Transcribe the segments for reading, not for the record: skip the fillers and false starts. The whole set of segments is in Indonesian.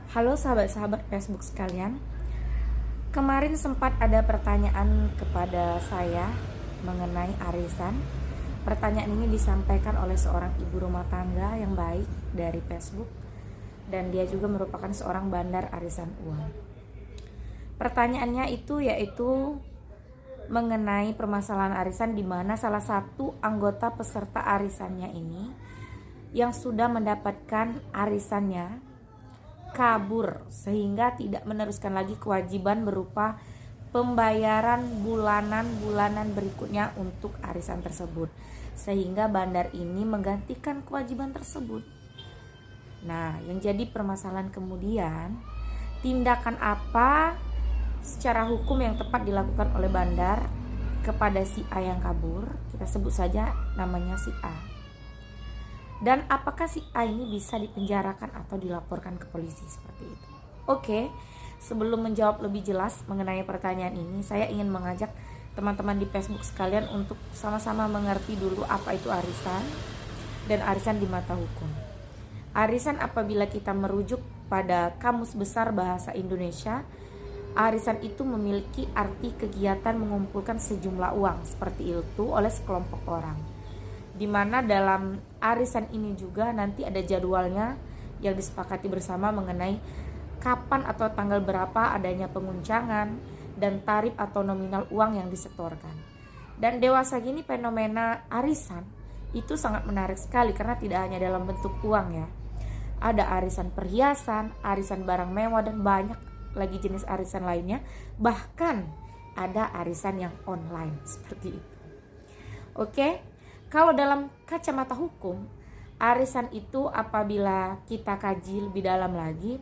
Halo sahabat-sahabat Facebook sekalian. Kemarin sempat ada pertanyaan kepada saya mengenai arisan. Pertanyaan ini disampaikan oleh seorang ibu rumah tangga yang baik dari Facebook, dan dia juga merupakan seorang bandar arisan uang. Pertanyaannya itu yaitu mengenai permasalahan arisan, di mana salah satu anggota peserta arisannya ini yang sudah mendapatkan arisannya kabur sehingga tidak meneruskan lagi kewajiban berupa pembayaran bulanan berikutnya untuk arisan tersebut, sehingga bandar ini menggantikan kewajiban tersebut. Nah, yang jadi permasalahan kemudian, tindakan apa secara hukum yang tepat dilakukan oleh bandar kepada si A yang kabur? Kita sebut saja namanya si A. Dan apakah si A ini bisa dipenjarakan atau dilaporkan ke polisi seperti itu? Oke, sebelum menjawab lebih jelas mengenai pertanyaan ini, saya ingin mengajak teman-teman di Facebook sekalian untuk sama-sama mengerti dulu apa itu arisan dan arisan di mata hukum. Arisan, apabila kita merujuk pada Kamus Besar Bahasa Indonesia, arisan itu memiliki arti kegiatan mengumpulkan sejumlah uang seperti itu oleh sekelompok orang, di mana dalam arisan ini juga nanti ada jadwalnya yang disepakati bersama mengenai kapan atau tanggal berapa adanya penguncangan dan tarif atau nominal uang yang disetorkan. Dan dewasa gini fenomena arisan itu sangat menarik sekali karena tidak hanya dalam bentuk uang ya. Ada arisan perhiasan, arisan barang mewah, dan banyak lagi jenis arisan lainnya. Bahkan ada arisan yang online seperti itu. Oke. Kalau dalam kacamata hukum, arisan itu apabila kita kaji lebih dalam lagi,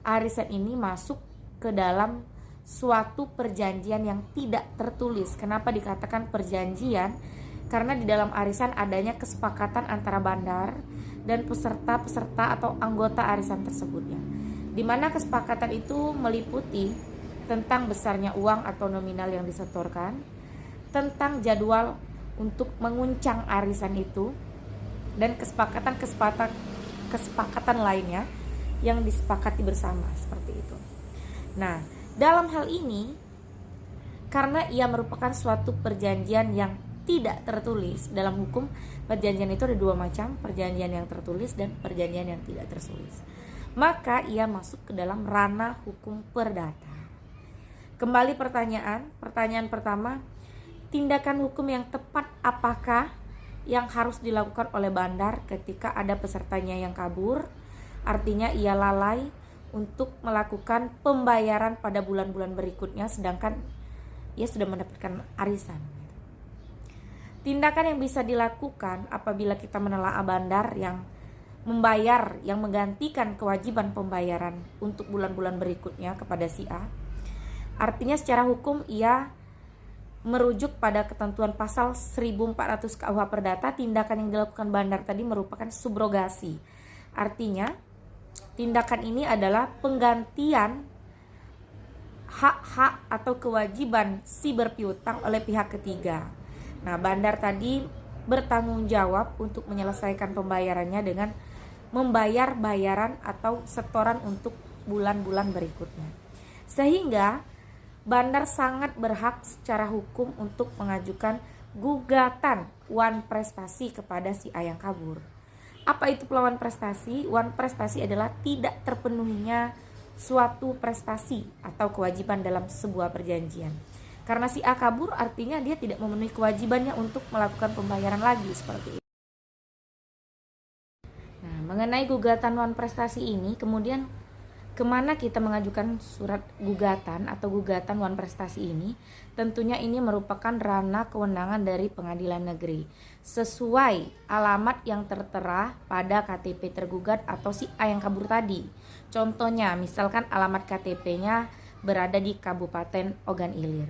arisan ini masuk ke dalam suatu perjanjian yang tidak tertulis. Kenapa dikatakan perjanjian? Karena di dalam arisan adanya kesepakatan antara bandar dan peserta-peserta atau anggota arisan tersebutnya, di mana kesepakatan itu meliputi tentang besarnya uang atau nominal yang disetorkan, tentang jadwal untuk menguncang arisan itu, dan kesepakatan lainnya yang disepakati bersama seperti itu. Nah, dalam hal ini karena ia merupakan suatu perjanjian yang tidak tertulis, dalam hukum perjanjian itu ada dua macam, perjanjian yang tertulis dan perjanjian yang tidak tertulis, maka ia masuk ke dalam ranah hukum perdata. Kembali pertanyaan pertama, tindakan hukum yang tepat apakah yang harus dilakukan oleh bandar ketika ada pesertanya yang kabur? Artinya ia lalai untuk melakukan pembayaran pada bulan-bulan berikutnya sedangkan ia sudah mendapatkan arisan. Tindakan yang bisa dilakukan apabila kita menelaah bandar yang membayar, yang menggantikan kewajiban pembayaran untuk bulan-bulan berikutnya kepada si A. Artinya secara hukum ia merujuk pada ketentuan pasal 1400 KUH Perdata. Tindakan yang dilakukan bandar tadi merupakan subrogasi. Artinya tindakan ini adalah penggantian hak-hak atau kewajiban si berpiutang oleh pihak ketiga. Nah, bandar tadi bertanggung jawab untuk menyelesaikan pembayarannya dengan membayar bayaran atau setoran untuk bulan-bulan berikutnya. Sehingga bandar sangat berhak secara hukum untuk mengajukan gugatan wan prestasi kepada si A yang kabur. Apa itu pelawan prestasi? Wan prestasi adalah tidak terpenuhinya suatu prestasi atau kewajiban dalam sebuah perjanjian. Karena si A kabur artinya dia tidak memenuhi kewajibannya untuk melakukan pembayaran lagi seperti itu. Nah, mengenai gugatan wan prestasi ini kemudian kemana kita mengajukan surat gugatan atau gugatan wan prestasi ini? Tentunya ini merupakan ranah kewenangan dari pengadilan negeri sesuai alamat yang tertera pada KTP tergugat atau si A yang kabur tadi. Contohnya misalkan alamat KTP-nya berada di Kabupaten Ogan Ilir.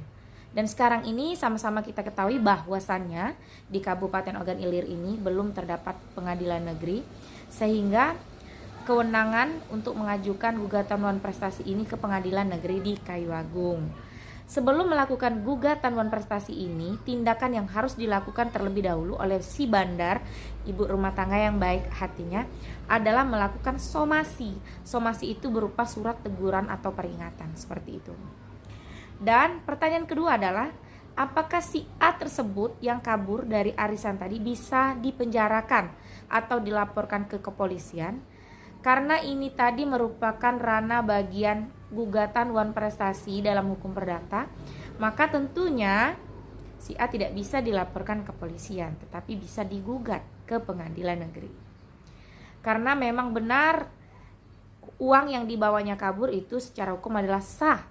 Dan sekarang ini sama-sama kita ketahui bahwasannya di Kabupaten Ogan Ilir ini belum terdapat pengadilan negeri, sehingga kewenangan untuk mengajukan gugatan wan prestasi ini ke pengadilan negeri di Kayu Agung. Sebelum melakukan gugatan wan prestasi ini, tindakan yang harus dilakukan terlebih dahulu oleh si bandar, ibu rumah tangga yang baik hatinya, adalah melakukan somasi. Somasi itu berupa surat teguran atau peringatan, seperti itu. Dan pertanyaan kedua adalah, apakah si A tersebut yang kabur dari arisan tadi bisa dipenjarakan atau dilaporkan ke kepolisian? Karena ini tadi merupakan ranah bagian gugatan wan prestasi dalam hukum perdata, maka tentunya si A tidak bisa dilaporkan ke kepolisian, tetapi bisa digugat ke pengadilan negeri. Karena memang benar uang yang dibawanya kabur itu secara hukum adalah sah.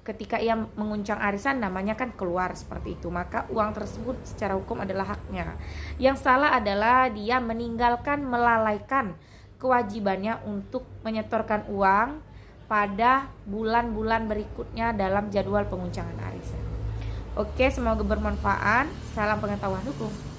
Ketika ia menguncang arisan namanya kan keluar seperti itu, maka uang tersebut secara hukum adalah haknya. Yang salah adalah dia meninggalkan, melalaikan kewajibannya untuk menyetorkan uang pada bulan-bulan berikutnya dalam jadwal penguncangan arisan. Oke, semoga bermanfaat. Salam pengetahuan hukum.